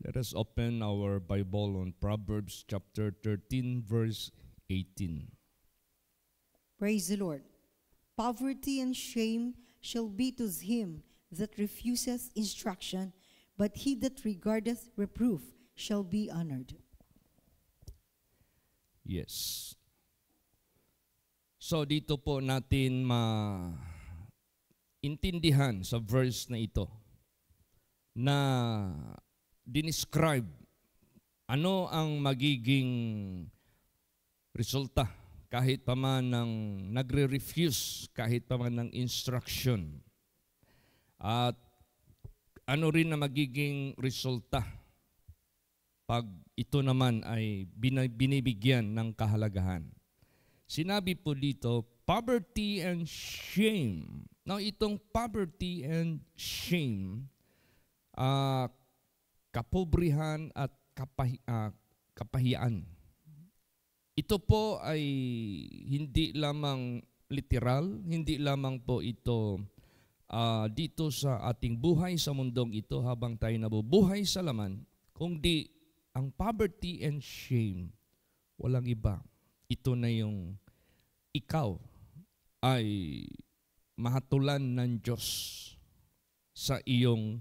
Let us open our Bible on Proverbs chapter 13, verse 18. Praise the Lord. Poverty and shame shall be to him that refuseth instruction, but he that regardeth reproof shall be honored. Yes. So dito po natin maintindihan sa verse na ito na dinescribe ano ang magiging resulta kahit pa man ng nagre-refuse, kahit pa man ng instruction. At ano rin na magiging resulta pag ito naman ay binibigyan ng kahalagahan. Sinabi po dito, poverty and shame. Now, itong poverty and shame, kapobrihan at kapahiyan. Ito po ay hindi lamang literal, hindi lamang po ito dito sa ating buhay sa mundong ito habang tayo nabubuhay sa laman, kundi ang poverty and shame, walang iba. Ito na yung ikaw ay mahatulan ng Diyos sa iyong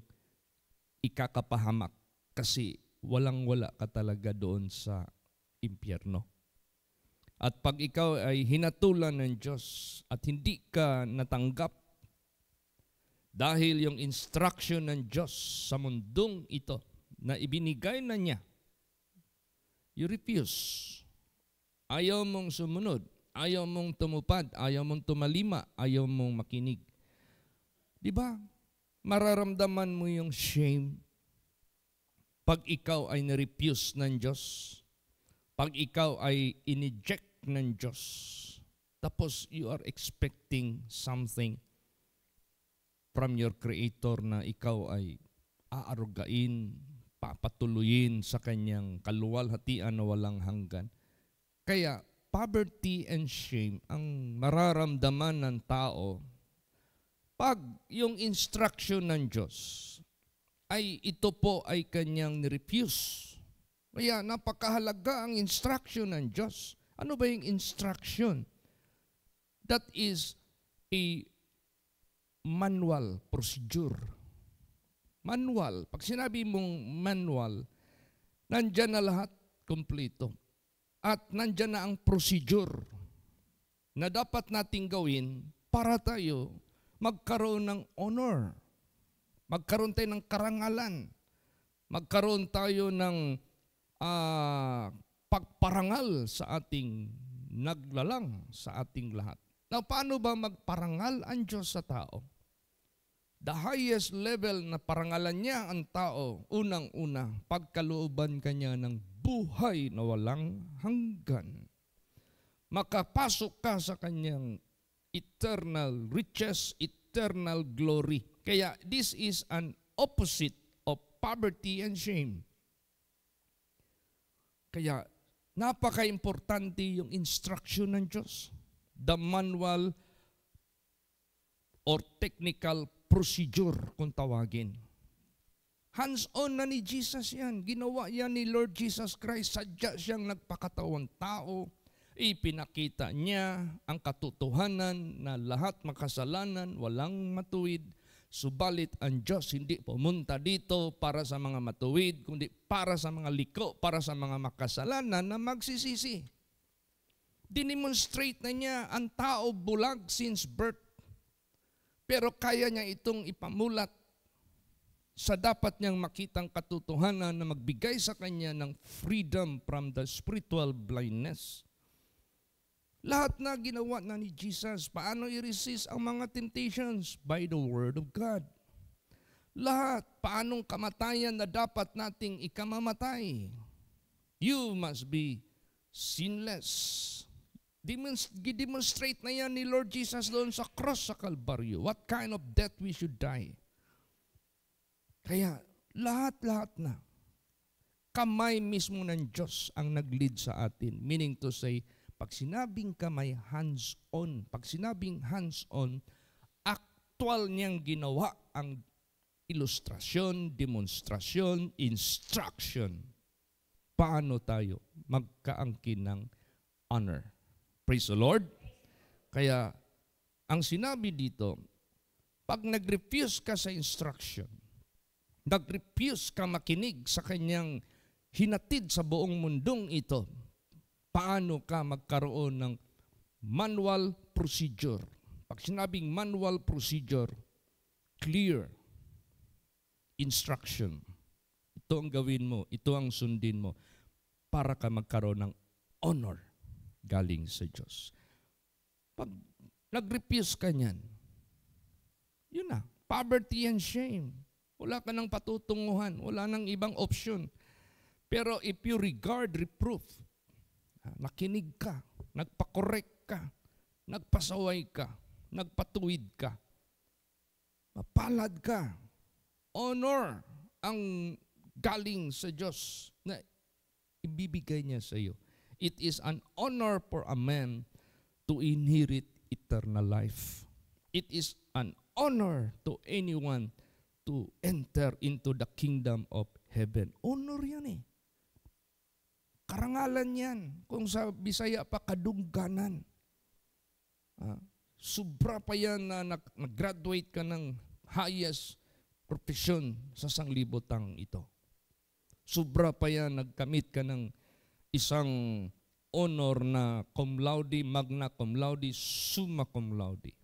ikakapahamak kasi walang-wala ka talaga doon sa impyerno. At pag ikaw ay hinatulan ng Diyos at hindi ka natanggap dahil yung instruction ng Diyos sa mundong ito na ibinigay na niya, you refuse. Ayaw mong sumunod, ayaw mong tumupad, ayaw mong tumalima, ayaw mong makinig. Di ba? Mararamdaman mo yung shame pag ikaw ay na-refuse ng Diyos, pag ikaw ay ineject ng Diyos, tapos you are expecting something from your Creator na ikaw ay aarugain, papatuloyin sa kanyang kaluwalhatian na walang hanggan. Kaya poverty and shame ang mararamdaman ng tao pag yung instruction ng Diyos ay ito po ay kanyang nirefuse. Kaya napakahalaga ang instruction ng Diyos. Ano ba yung instruction? That is a manual procedure. Manual. Pag sinabi mong manual, nandyan na lahat kompleto. At nandyan na ang procedure na dapat nating gawin para tayo magkaroon ng honor. Magkaroon tayo ng karangalan. Magkaroon tayo ng pagparangal sa ating naglalang sa ating lahat. Now, paano ba magparangal ang Diyos sa tao? The highest level na parangalan niya ang tao, unang-una, pagkalooban kanya ng buhay na walang hanggan. Makapasok ka sa kanyang eternal riches, eternal glory. Kaya this is an opposite of poverty and shame. Kaya napaka-importante yung instruction ng Diyos. The manual or technical procedure kung tawagin. Hands-on na ni Jesus yan. Ginawa yan ni Lord Jesus Christ. Sadya siyang nagpakatawang tao. Ipinakita niya ang katotohanan na lahat makasalanan, walang matuwid. Subalit ang Diyos hindi pumunta dito para sa mga matuwid, kundi para sa mga liko, para sa mga makasalanan na magsisisi. Dinemonstrate na niya ang tao bulag since birth. Pero kaya niya itong ipamulat sa dapat niyang makitang katotohanan na magbigay sa kanya ng freedom from the spiritual blindness. Lahat na ginawa na ni Jesus. Paano i-resist ang mga temptations? By the Word of God. Lahat. Paanong kamatayan na dapat nating ikamamatay? You must be sinless. Demonstrate na yan ni Lord Jesus doon sa cross sa Kalbaryo. What kind of death we should die? Kaya lahat-lahat na. Kamay mismo ng Diyos ang nag-lead sa atin. Meaning to say, pag sinabing kamay, hands-on. Pag sinabing hands-on, actual niyang ginawa ang ilustrasyon, demonstrasyon, instruction. Paano tayo magkaangkin ng honor? Praise the Lord. Kaya, ang sinabi dito, pag nag-refuse ka sa instruction, nag-refuse ka makinig sa kanyang hinatid sa buong mundong ito, paano ka magkaroon ng manual procedure? Pag sinabing manual procedure, clear instruction. Ito ang gawin mo, ito ang sundin mo para ka magkaroon ng honor galing sa Diyos. Pag nag-refuse ka niyan, yun na, poverty and shame. Wala ka nang patutunguhan, wala nang ibang option. Pero if you regard reproof, nakinig ka, nagpa-correct ka, nagpasaway ka, nagpatuwid ka, mapalad ka. Honor ang galing sa Diyos na ibibigay niya sa iyo. It is an honor for a man to inherit eternal life. It is an honor to anyone to enter into the kingdom of heaven. Honor yan eh. Karangalan yan. Kung sa Bisaya pa, kadungganan. Sobra pa yan na nag-graduate ka ng highest profession sa sanglibotang ito. Sobra pa yan, nagkamit ka ng isang honor na cum laude, magna cum laude, summa cum laude.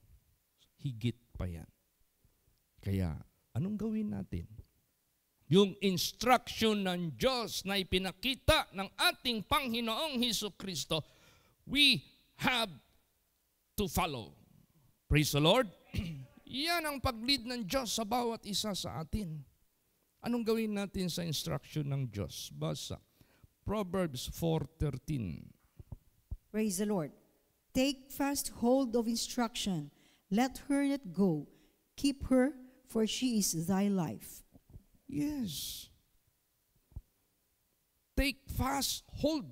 Higit pa yan. Kaya, anong gawin natin? Yung instruction ng Diyos na ipinakita ng ating Panginoong Hesukristo, we have to follow. Praise the Lord. Yan ang pag-lead ng Diyos sa bawat isa sa atin. Anong gawin natin sa instruction ng Diyos? Basa. Proverbs 4:13. Praise the Lord. Take fast hold of instruction. Let her not go. Keep her, for she is thy life. Yes. Take fast hold.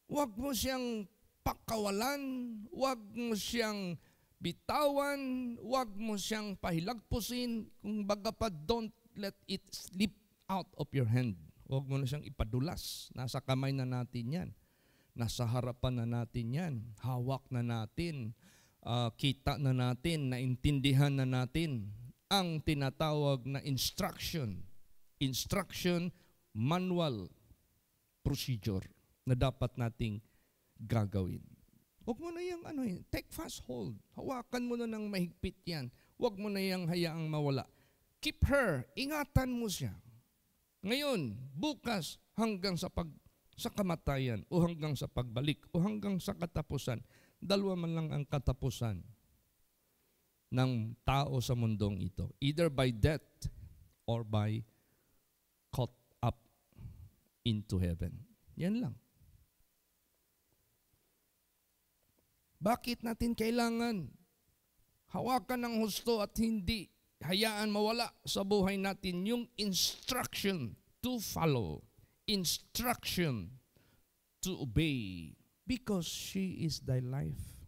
Huwag mo siyang pakawalan, huwag mo siyang bitawan, huwag mo siyang pahilagpusin. Kung baga pa, don't let it slip out of your hand. Huwag mo na siyang ipadulas. Nasa kamay na natin yan. Nasa harapan na natin yan. Hawak na natin. Kita na natin. Naintindihan na natin ang tinatawag na instruction. Instruction, manual, procedure na dapat nating gagawin. Huwag mo na yung take fast hold. Hawakan mo na ng mahigpit yan. Huwag mo na yung hayaang mawala. Keep her. Ingatan mo siya. Ngayon, bukas, hanggang sa kamatayan, o hanggang sa pagbalik, o hanggang sa katapusan. Dalawa man lang ang katapusan ng tao sa mundong ito. Either by death or by caught up into heaven. Yan lang. Bakit natin kailangan hawakan ng husto at hindi hayaan mawala sa buhay natin yung instruction to follow, instruction to obey, because she is thy life.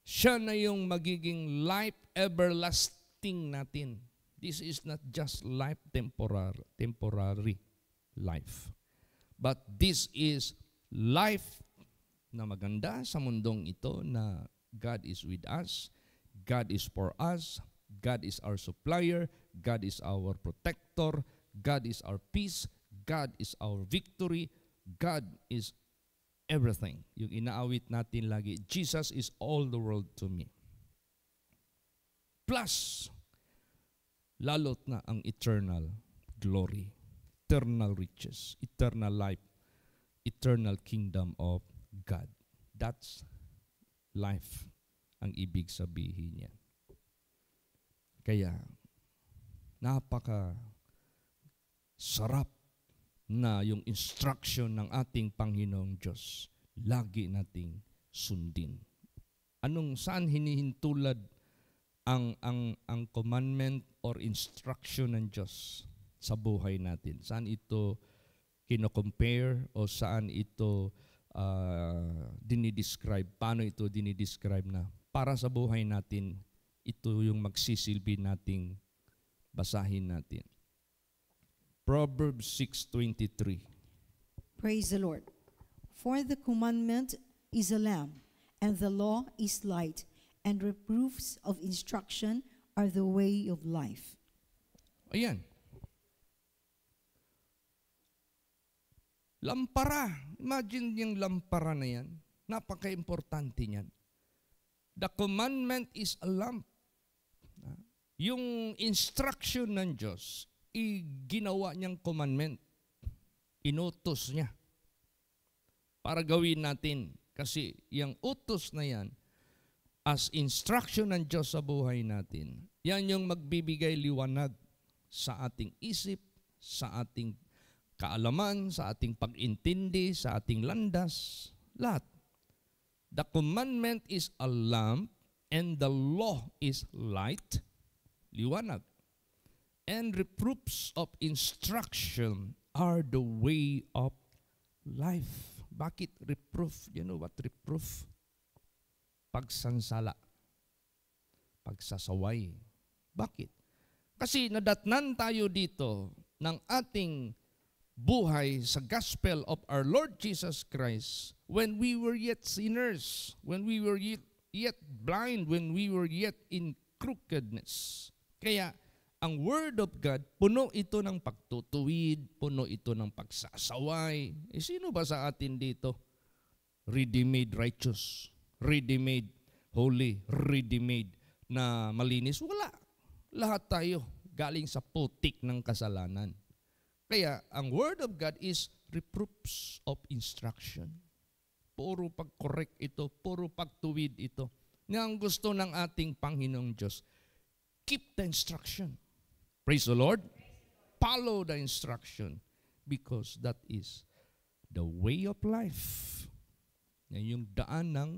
Siya na yung magiging life everlasting natin. This is not just life temporary life. But this is life na maganda sa mundong ito na God is with us, God is for us, God is our supplier, God is our protector, God is our peace, God is our victory, God is everything. Yung inaawit natin lagi, Jesus is all the world to me. Plus, lalot na ang eternal glory, eternal riches, eternal life, eternal kingdom of God. That's life ang ibig sabihin niya. Kaya, napaka sarap na yung instruction ng ating Panginoong Diyos. Lagi nating sundin. Saan hinihintulad ang commandment or instruction ng Diyos sa buhay natin? Saan ito kino-compare o saan ito dinidescribe? Paano ito dinidescribe na para sa buhay natin ito yung magsisilbi nating basahin natin. Proverbs 6:23. Praise the Lord. For the commandment is a lamp, and the law is light, and reproofs of instruction are the way of life. Ayan. Lampara. Imagine yung lampara na yan. Napaka-importante niyan. The commandment is a lamp. Yung instruction ng Diyos, ginawa niyang commandment. Inutos niya. Para gawin natin. Kasi yung utos na yan, as instruction ng Diyos sa buhay natin, yan yung magbibigay liwanag sa ating isip, sa ating kaalaman, sa ating pag-intindi, sa ating landas, lahat. The commandment is a lamp, and the law is light, liwanag. And reproofs of instruction are the way of life. Bakit reproof? You know what reproof? Pagsansala. Pagsasaway. Bakit? Kasi nadatnan tayo dito ng ating buhay sa gospel of our Lord Jesus Christ when we were yet sinners, when we were yet blind, when we were yet in crookedness. Kaya ang Word of God, puno ito ng pagtutuwid, puno ito ng pagsasaway. Sino ba sa atin dito? Ready-made righteous, ready-made holy, ready-made na malinis. Wala. Lahat tayo galing sa putik ng kasalanan. Kaya ang Word of God is reproofs of instruction. Puro pag-correct ito, puro pagtuwid ito. Nga ang gusto ng ating Panginoong Diyos, keep the instruction. Praise the Lord. Follow the instruction because that is the way of life. Yan yung daan ng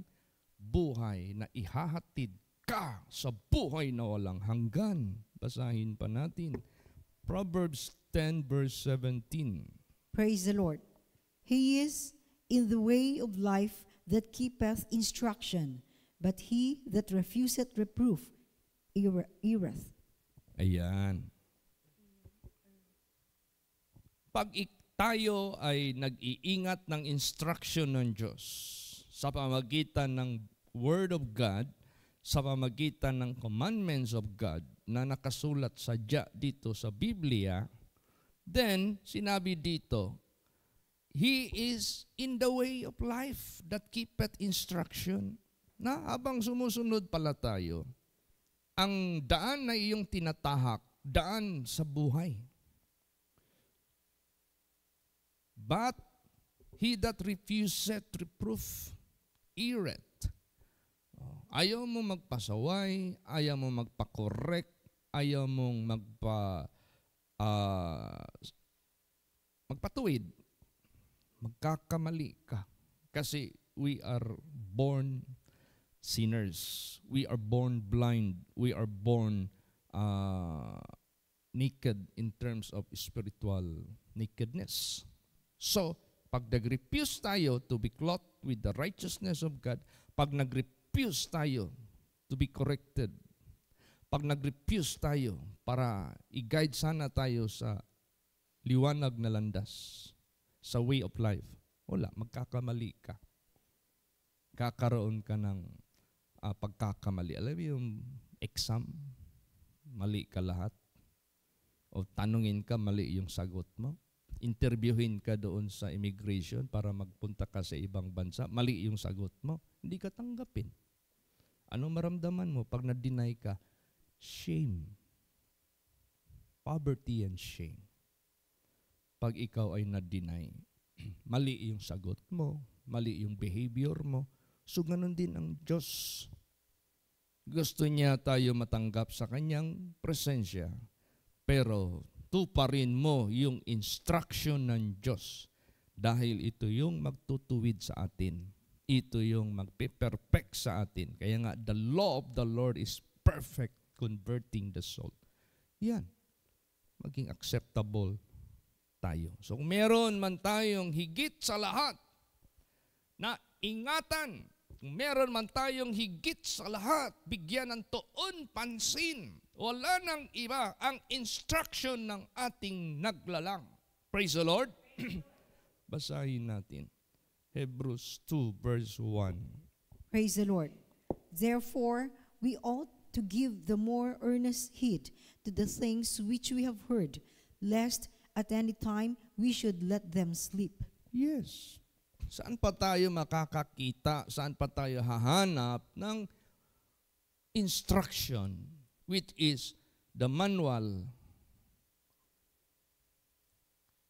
buhay na ihahatid ka sa buhay na walang hanggan. Basahin pa natin. Proverbs 10 verse 17. Praise the Lord. He is in the way of life that keepeth instruction, but he that refuseth reproof erreth. Ayan. Pag tayo ay nag-iingat ng instruction ng Diyos sa pamagitan ng Word of God, sa pamagitan ng commandments of God na nakasulat sadya dito sa Biblia, then sinabi dito, He is in the way of life that keepeth instruction. Na habang sumusunod pala tayo, ang daan na iyong tinatahak, daan sa buhay. But he that refuseth reproof erreth. Ayaw mo magpasaway, ayaw mo magpa-correct, ayaw mong magpatuwid. Magkakamali ka. Kasi we are born sinners. We are born blind. We are born naked in terms of spiritual nakedness. So, pag nag-refuse tayo to be clothed with the righteousness of God, pag nag-refuse tayo to be corrected, pag nag-refuse tayo para i-guide sana tayo sa liwanag na landas, sa way of life, wala, magkakamali ka. Kakaroon ka ng pagkakamali. Alam mo yung exam, mali ka lahat. O tanungin ka, mali yung sagot mo. Interviewin ka doon sa immigration para magpunta ka sa ibang bansa, mali yung sagot mo. Hindi ka tanggapin. Anong maramdaman mo pag na-deny ka? Shame. Poverty and shame. Pag ikaw ay na-deny, mali yung sagot mo, mali yung behavior mo, so ganun din ang Diyos. Gusto niya tayo matanggap sa kanyang presensya, pero tuparin mo yung instruction ng Diyos dahil ito yung magtutuwid sa atin. Ito yung magpe-perfect sa atin. Kaya nga, the law of the Lord is perfect, converting the soul. Yan. Maging acceptable tayo. So kung meron man tayong higit sa lahat na ingatan Kung meron man tayong higit sa lahat, bigyan ng tuon pansin. Wala nang iba ang instruction ng ating naglalang. Praise the Lord. Basahin natin. Hebrews 2 verse 1. Praise the Lord. Therefore, we ought to give the more earnest heed to the things which we have heard, lest at any time we should let them sleep. Yes. Saan pa tayo makakakita, saan pa tayo hahanap ng instruction, which is the manual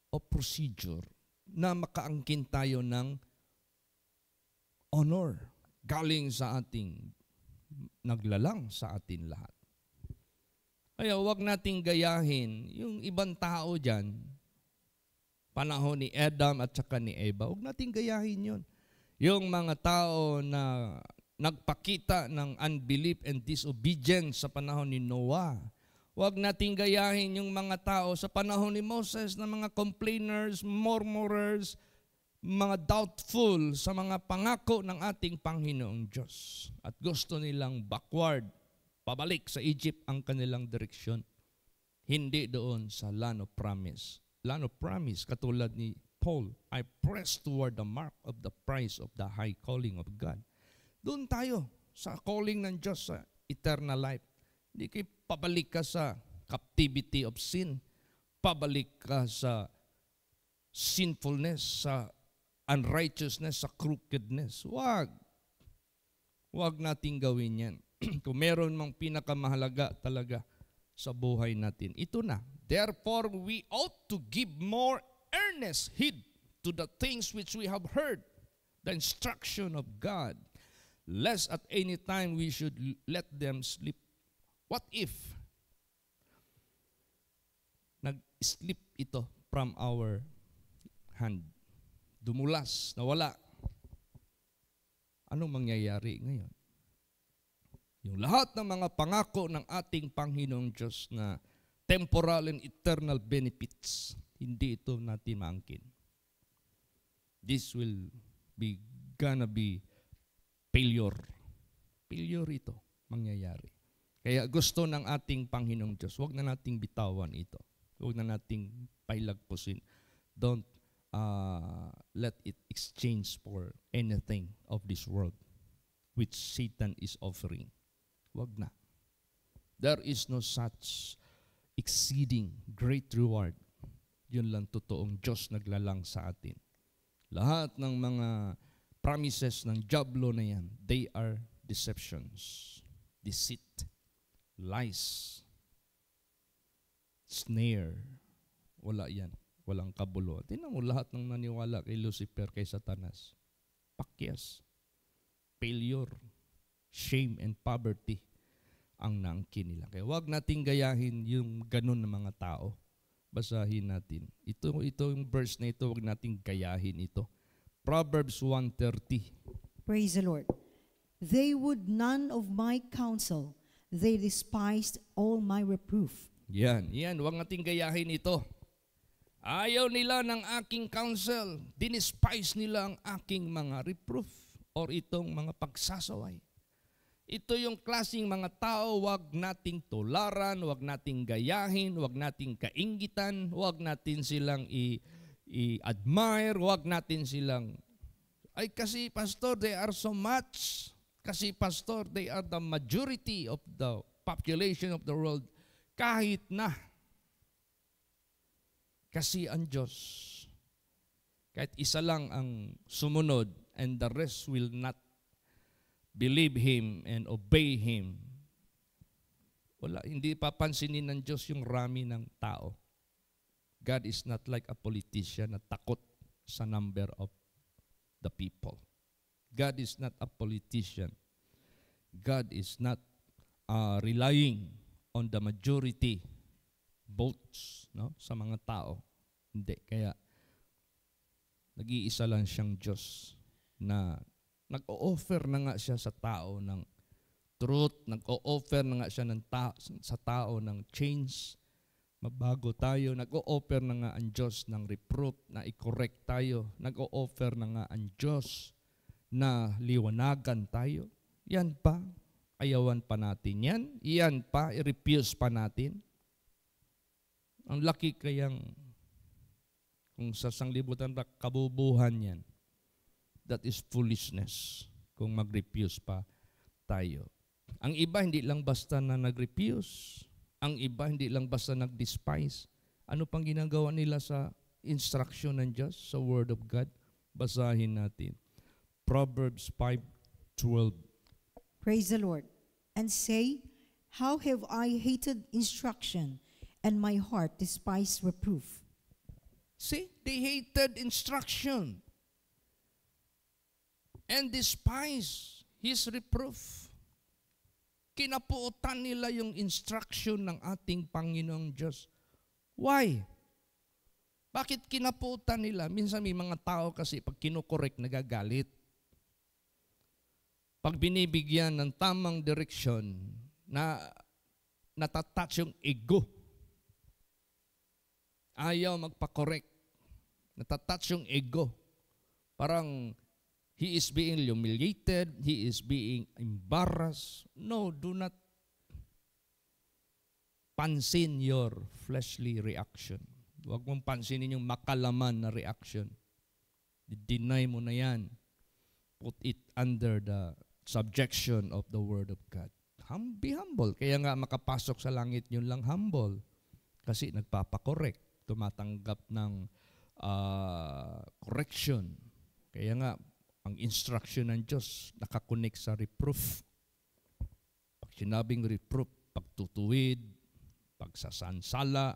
of procedure na makaangkin tayo ng honor galing sa ating naglalang sa atin lahat. Kaya huwag nating gayahin yung ibang tao dyan, panahon ni Adam at saka ni Eva, huwag nating gayahin yun. Yung mga tao na nagpakita ng unbelief and disobedience sa panahon ni Noah, huwag nating gayahin yung mga tao sa panahon ni Moses na mga complainers, murmurers, mga doubtful sa mga pangako ng ating Panginoong Diyos. At gusto nilang backward, pabalik sa Egypt ang kanilang direksyon. Hindi doon sa land of promise. Land of promise, katulad ni Paul, I press toward the mark of the prize of the high calling of God. Doon tayo sa calling ng Diyos sa eternal life. Hindi kayo pabalik ka sa captivity of sin. Pabalik ka sa sinfulness, sa unrighteousness, sa crookedness. Huwag. Huwag nating gawin yan. Kung meron mang pinakamahalaga talaga sa buhay natin, ito na. Therefore, we ought to give more earnest heed to the things which we have heard, the instruction of God, lest at any time we should let them sleep. What if nag-slip ito from our hand? Dumulas, nawala. Anong mangyayari ngayon? Yung lahat ng mga pangako ng ating Panginoong Diyos na temporal and eternal benefits, hindi ito natin maangkin. This will be gonna be failure. Failure ito, mangyayari. Kaya gusto ng ating Panginoong Diyos, huwag na nating bitawan ito. Huwag na nating pailagpusin. Don't let it exchange for anything of this world which Satan is offering. Huwag na. There is no such exceeding great reward. Yun lang totoong Diyos naglalang sa atin. Lahat ng mga promises ng diablo na yan, they are deceptions, deceit, lies, snare. Wala yan. Walang kabuluhan. Tingnan mo lahat ng naniwala kay Lucifer, kay Satanas. Pakyas, failure, shame, and poverty ang naangkin nila. Kaya huwag nating gayahin yung ganun ng mga tao. Basahin natin. Ito yung verse na ito, huwag nating gayahin ito. Proverbs 1:30. Praise the Lord. They would none of my counsel. They despised all my reproof. Yan. Huwag nating gayahin ito. Ayaw nila ng aking counsel. Dinispise nila ang aking mga reproof or itong mga pagsasaway. Ito yung klaseng mga tao, wag nating tularan, wag nating gayahin, wag nating kainggitan, wag natin silang i-admire, wag natin silang, ay kasi pastor, they are so much. Kasi pastor, they are the majority of the population of the world. Kahit na. Kasi ang Diyos, kahit isa lang ang sumunod and the rest will not believe Him and obey Him. Wala, hindi papansinin ng Diyos yung rami ng tao. God is not like a politician na takot sa number of the people. God is not a politician. God is not relying on the majority votes, no, sa mga tao. Hindi. Kaya nag-iisa lang siyang Diyos na nag-o-offer na nga siya sa tao ng truth, nag-o-offer na nga siya sa tao ng change, mabago tayo, nag-o-offer na nga ang Diyos ng reproof na i-correct tayo, nag-o-offer na nga ang Diyos na liwanagan tayo. Yan pa, ayawan pa natin yan. Yan pa, i-refuse pa natin. Ang laki kayang, kung sa sanglibutan pa, kabubuhan yan. That is foolishness kung mag-refuse pa tayo. Ang iba hindi lang basta na nag-refuse. Ang iba hindi lang basta nag-despise. Ano pang ginagawa nila sa instruction ng Diyos, sa Word of God? Basahin natin. Proverbs 5:12. Praise the Lord. And say, how have I hated instruction, and my heart despised reproof. See, they hated instruction and despised His reproof. Kinapuutan nila yung instruction ng ating Panginoong Diyos. Why? Bakit kinapuutan nila? Minsan may mga tao kasi pag kinukorek nagagalit. Pag binibigyan ng tamang direksyon na natatouch yung ego. Ayaw magpakorek. Natatouch yung ego. Parang he is being humiliated, he is being embarrassed. No, do not pansin your fleshly reaction. Huwag mong pansinin yung makalaman na reaction. Deny mo na yan. Put it under the subjection of the Word of God. Be humble. Kaya nga makapasok sa langit yun lang humble. Kasi nagpapakorek. Tumatanggap ng correction. Kaya nga, ang instruction ng Diyos nakakonek sa reproof. Pag sinabing reproof, pagtutuwid, pagsasansala,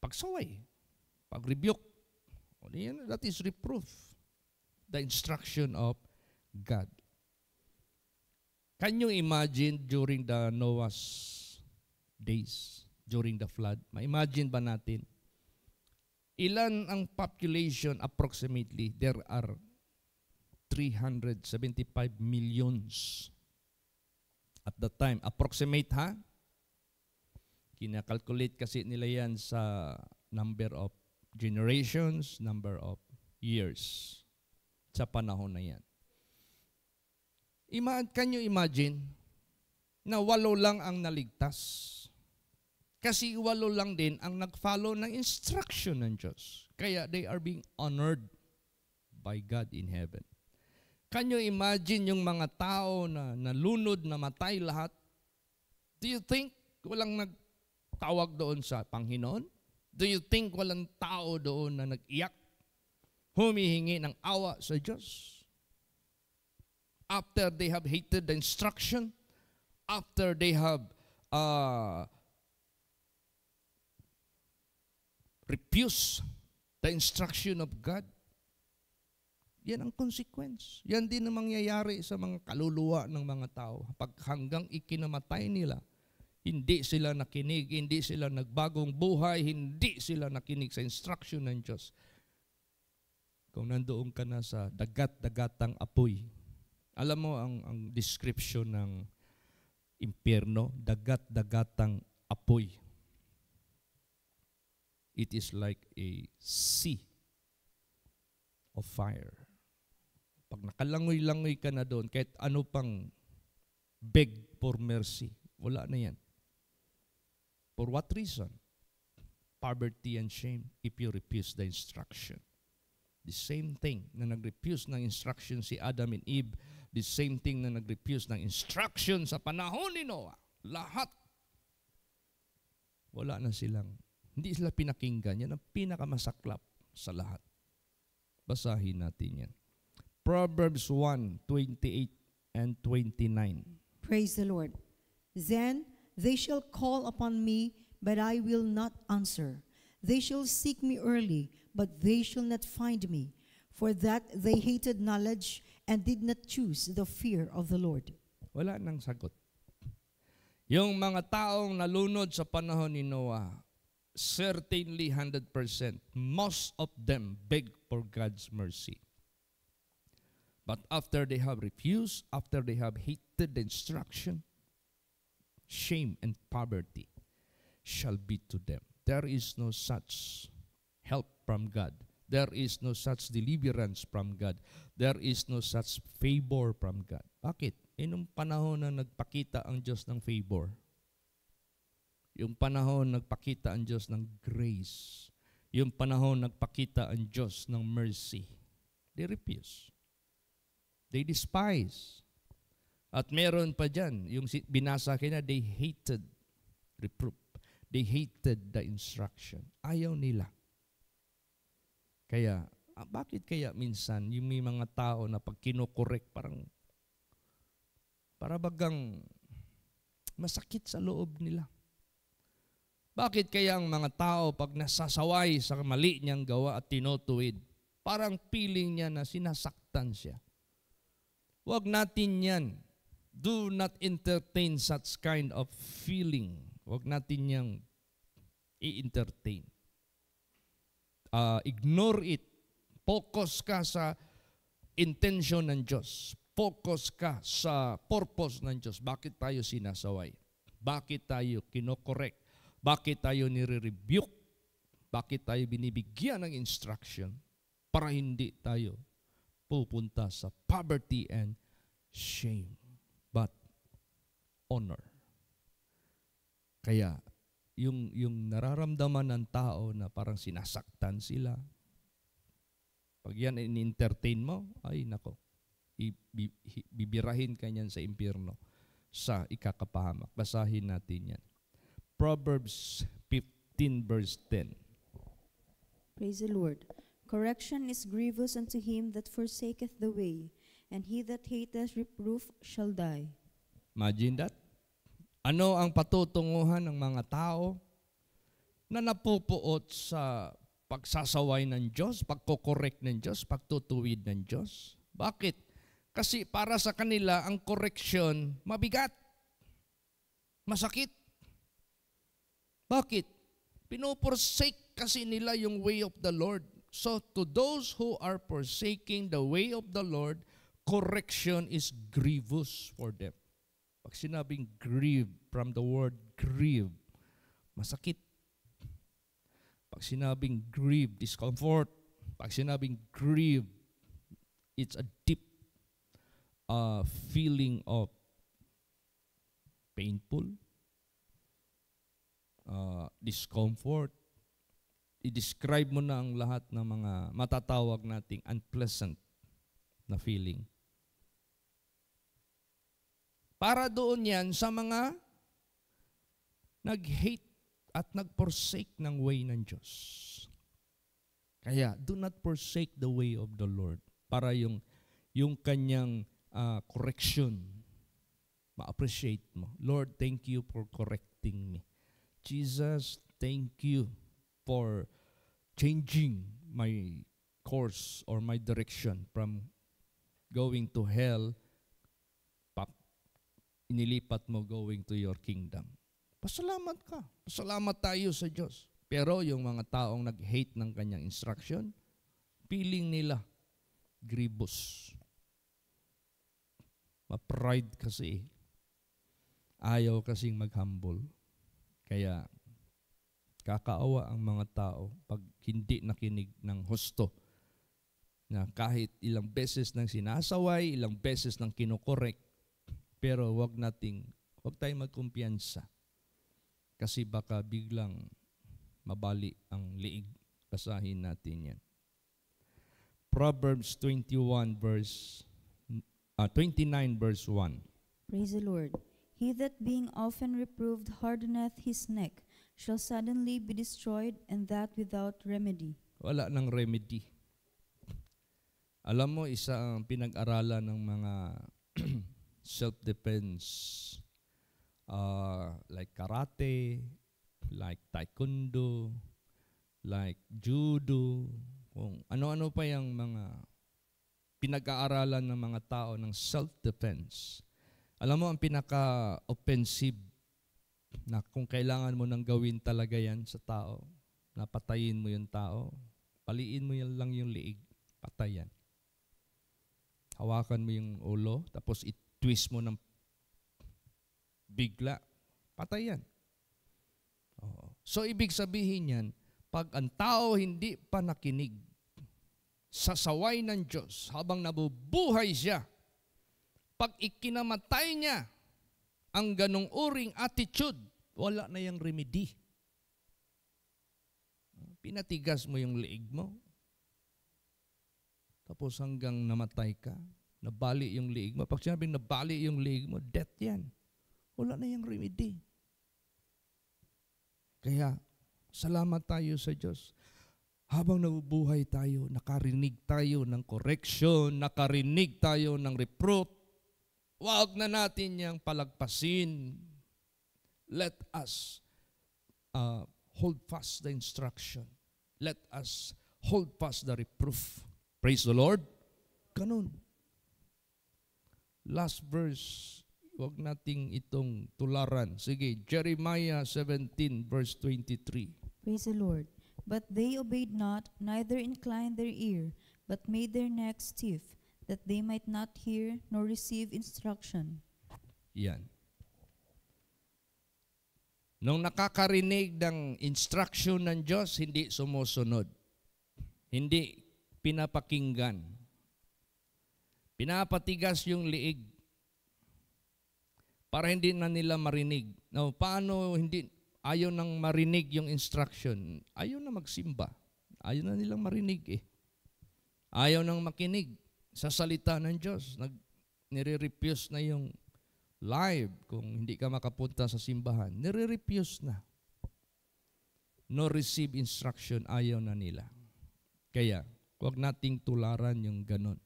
pagsaway, pag-rebuke. That is reproof. The instruction of God. Can you imagine during the Noah's days, during the flood? Ma-imagine ba natin? Ilan ang population approximately? There are 375 millions at the time. Approximate ha? Kinakalculate kasi nila yan sa number of generations, number of years sa panahon na yan. Can you imagine na 8 lang ang naligtas? Kasi 8 lang din ang nag-follow ng instruction ng Diyos. Kaya they are being honored by God in heaven. Can you imagine yung mga tao na nalunod, namatay lahat? Do you think walang nagtawag doon sa Panginoon? Do you think walang tao doon na nag-iyak? Humihingi ng awa sa Diyos? After they have hated the instruction, after they have refused the instruction of God, yan ang consequence. Yan din ang mangyayari sa mga kaluluwa ng mga tao. Pag hanggang ikinamatay nila, hindi sila nakinig, hindi sila nagbagong buhay, hindi sila nakinig sa instruction ng Diyos. Kung nandoon ka na sa dagat-dagatang apoy, alam mo ang description ng impyerno, dagat-dagatang apoy. It is like a sea of fire. Pag nakalangoy-langoy ka na doon, kahit ano pang beg for mercy, wala na yan. For what reason? Poverty and shame if you refuse the instruction. The same thing na nag-refuse ng instruction si Adam and Eve, the same thing na nag-refuse ng instruction sa panahon ni Noah. Lahat. Wala na silang, hindi sila pinakinggan. Yan ang pinakamasaklap sa lahat. Basahin natin yan. Proverbs 1:28 and 29. Praise the Lord. Then they shall call upon me, but I will not answer. They shall seek me early, but they shall not find me. For that they hated knowledge and did not choose the fear of the Lord. Wala nang sagot. Yung mga taong nalunod sa panahon ni Noah, certainly 100%, most of them begged for God's mercy. But after they have refused, after they have hated the instruction, shame and poverty shall be to them. There is no such help from God. There is no such deliverance from God. There is no such favor from God. Bakit? Nung panahon na nagpakita ang Diyos ng favor, yung panahon nagpakita ang Diyos ng grace, yung panahon nagpakita ang Diyos ng mercy, they refuse. They despise. At meron pa dyan, yung binasa kina, they hated reproof. They hated the instruction. Ayaw nila. Kaya, bakit kaya minsan yung may mga tao na pag kinokorek para bagang masakit sa loob nila? Bakit kaya ang mga tao pag nasasaway sa mali niyang gawa at tinutuwid, parang feeling niya na sinasaktan siya? Huwag natin yan. Do not entertain such kind of feeling. Huwag natin yang i-entertain. Ignore it. Focus ka sa intention ng Diyos. Focus ka sa purpose ng Diyos. Bakit tayo sinasaway? Bakit tayo kinokorek? Bakit tayo nire-rebuke? Bakit tayo binibigyan ng instruction? Para hindi tayo pupunta sa poverty and shame, but honor. Kaya, yung nararamdaman ng tao na parang sinasaktan sila, pag yan in-entertain mo, ay nako, bibirahin ka niyan sa impyerno, sa ikakapahamak. Basahin natin yan. Proverbs 15 verse 10. Praise the Lord. Correction is grievous unto him that forsaketh the way, and he that hateth reproof shall die. Imagine that. Ano ang patutunguhan ng mga tao na napupuot sa pagsasaway ng Diyos, pagkokorek ng Diyos, pagtutuwid ng Diyos? Bakit? Kasi para sa kanila, ang correction mabigat, masakit. Bakit? Pinoforsake kasi nila yung way of the Lord. So to those who are forsaking the way of the Lord, correction is grievous for them. Pag sinabing grieve, from the word grieve, masakit. Pag sinabing grieve, discomfort. Pag sinabing grieve, it's a deep feeling of painful, discomfort. I-describe mo na ang lahat ng mga matatawag nating unpleasant na feeling. Para doon yan sa mga nag-hate at nag-forsake ng way ng Diyos. Kaya, do not forsake the way of the Lord para yung kanyang correction, ma-appreciate mo. Lord, thank you for correcting me. Jesus, thank you for changing my course or my direction from going to hell, inilipat mo going to your kingdom. Pasalamat ka. Pasalamat tayo sa Diyos. Pero yung mga taong nag-hate ng kanyang instruction, feeling nila grievous. Ma-pride kasi. Ayaw kasing mag-humble. Kaya kakaawa ang mga tao pag hindi nakinig ng husto na kahit ilang beses nang sinasaway, ilang beses nang kinokorek, pero wag tayong magkumpiyansa kasi baka biglang mabali ang liig. Basahin natin yan. Proverbs 29 verse 1. Praise the Lord. He that being often reproved hardeneth his neck shall suddenly be destroyed, and that without remedy. Wala nang remedy. Alam mo, isa ang pinag-aralan ng mga self-defense, like karate, like taekwondo, like judo, kung ano-ano pa yung mga pinag-aaralan ng mga tao ng self-defense. Alam mo, ang pinaka-offensive na kung kailangan mo nang gawin talaga yan sa tao, napatayin mo yung tao, paliin mo yan lang yung liig, patayan. Hawakan mo yung ulo, tapos twist mo ng bigla, patayan. So, ibig sabihin yan, pag ang tao hindi pa nakinig, sasaway ng Diyos habang nabubuhay siya. Pag ikinamatay niya ang ganong uring attitude, wala na yung remedy. Pinatigas mo yung liig mo. Tapos hanggang namatay ka, nabali yung liig mo. Pag sinabing nabali yung liig mo, death yan. Wala na yung remedy. Kaya, salamat tayo sa Diyos. Habang nabubuhay tayo, nakarinig tayo ng correction, nakarinig tayo ng reproof, huwag na natin niyang palagpasin. Let us hold fast the instruction. Let us hold fast the reproof. Praise the Lord. Ganun. Last verse, huwag nating itong tularan. Sige, Jeremiah 17 verse 23. Praise the Lord. But they obeyed not, neither inclined their ear, but made their neck stiff, that they might not hear nor receive instruction. Yan. Nung nakakarinig ng instruction ng Diyos, hindi sumusunod. Hindi pinapakinggan. Pinapatigas yung liig para hindi na nila marinig. Now, paano hindi ayaw nang marinig yung instruction? Ayaw na magsimba. Ayaw na nilang marinig eh. Ayaw nang makinig sa salita ng Diyos. Nire-refuse na yung live kung hindi ka makapunta sa simbahan. Nire-refuse na. No receive instruction, ayaw na nila. Kaya, huwag nating tularan yung ganon.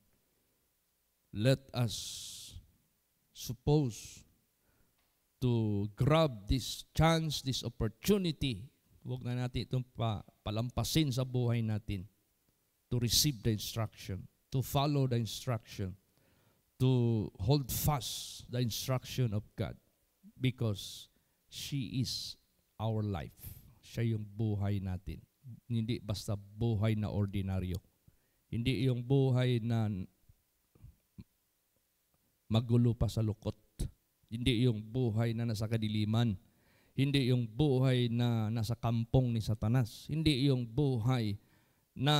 Let us suppose to grab this chance, this opportunity. Huwag na natin itong palampasin sa buhay natin. To receive the instruction, to follow the instruction, to hold fast the instruction of God. Because she is our life. Siya yung buhay natin. Hindi basta buhay na ordinaryo. Hindi yung buhay na magulo pa sa lukot. Hindi yung buhay na nasa kadiliman. Hindi yung buhay na nasa kampong ni Satanas. Hindi yung buhay na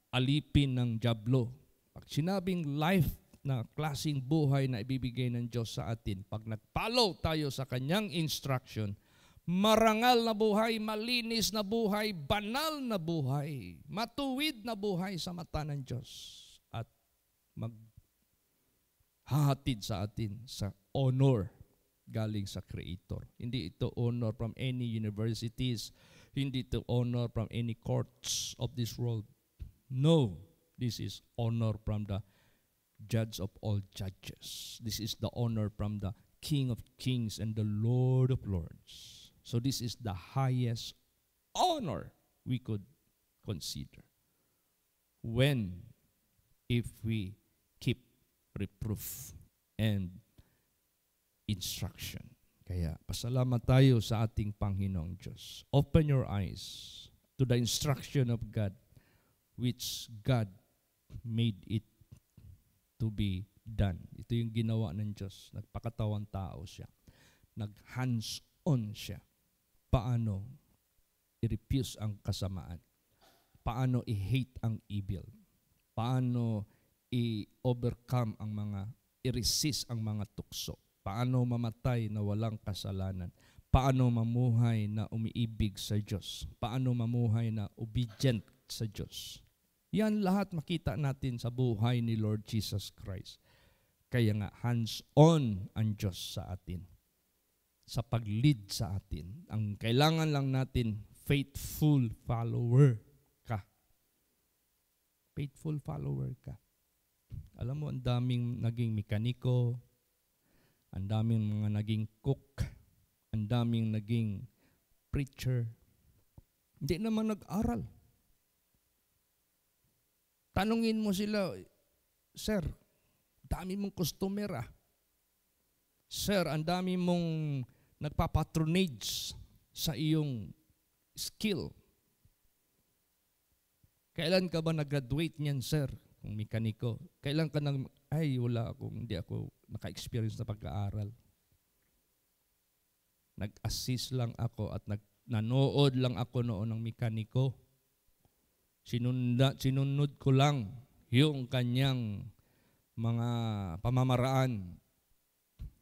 alipin ng dyablo. Pag sinabing life na klaseng buhay na ibibigay ng Diyos sa atin, pag nag-follow tayo sa kanyang instruction, marangal na buhay, malinis na buhay, banal na buhay, matuwid na buhay sa mata ng Diyos at maghahatid sa atin sa honor galing sa Creator. Hindi ito honor from any universities, hindi ito honor from any courts of this world. No, this is honor from the Judge of all judges. This is the honor from the King of kings and the Lord of lords. So this is the highest honor we could consider. If we keep reproof and instruction. Kaya pasalamat tayo sa ating Panginoong Diyos. Open your eyes to the instruction of God, which God made it to be done. Ito yung ginawa ng Diyos. Nagpakatawang tao siya. Nag-hands-on siya. Paano i-refuse ang kasamaan? Paano i-hate ang evil? Paano i-overcome ang i-resist ang mga tukso? Paano mamatay na walang kasalanan? Paano mamuhay na umiibig sa Diyos? Paano mamuhay na obedient sa Diyos? Yan lahat makita natin sa buhay ni Lord Jesus Christ. Kaya nga, hands-on ang Diyos sa atin. Sa pag-lead sa atin. Ang kailangan lang natin, faithful follower ka. Faithful follower ka. Alam mo, ang daming naging mekaniko, ang daming mga naging cook, ang daming naging preacher. Hindi naman nag-aral. Tanungin mo sila, Sir, dami mong customer ah. Sir, ang dami mong nagpapatronage sa iyong skill. Kailan ka ba nag-graduate niyan, sir? Kung mekaniko. Kailan ka hindi ako naka-experience na pag-aaral. Nag-assist lang ako at nanood lang ako noon ng mekaniko. Sinunod ko lang yung kanyang mga pamamaraan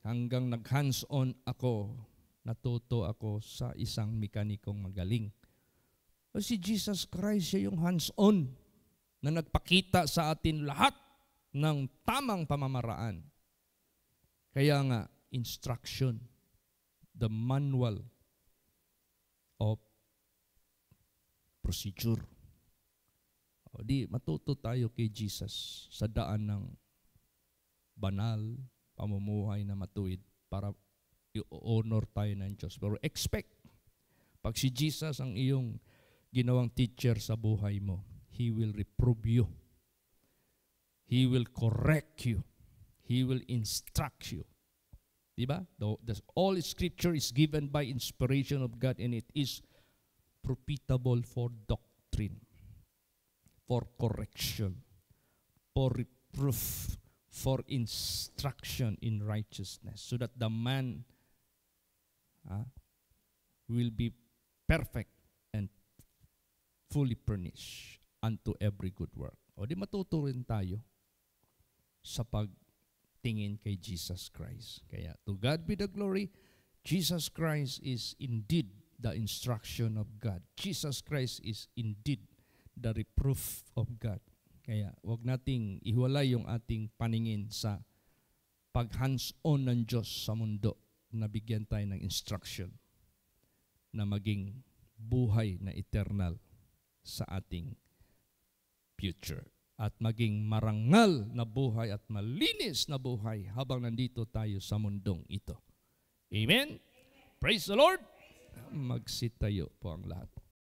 hanggang nag-hands-on ako, natuto ako sa isang mekanikong magaling. O si Jesus Christ, siya yung hands-on na nagpakita sa atin lahat ng tamang pamamaraan. Kaya nga, instruction, the manual of procedure. O di, matuto tayo kay Jesus sa daan ng banal, pamumuhay na matuwid para i-honor tayo ng Diyos. Pero expect, pag si Jesus ang iyong ginawang teacher sa buhay mo, He will reprove you. He will correct you. He will instruct you. Diba? All Scripture is given by inspiration of God and it is profitable for doctrine, for correction, for reproof, for instruction in righteousness, so that the man will be perfect and fully furnished unto every good work. O di matuto rin tayo sa pagtingin kay Jesus Christ. Kaya to God be the glory. Jesus Christ is indeed the instruction of God. Jesus Christ is indeed the reproof of God. Kaya wag nating ihiwalay yung ating paningin sa pag-hands-on ng Diyos sa mundo na bigyan tayo ng instruction na maging buhay na eternal sa ating future at maging marangal na buhay at malinis na buhay habang nandito tayo sa mundong ito. Amen? Praise the Lord! Magsitayo po ang lahat.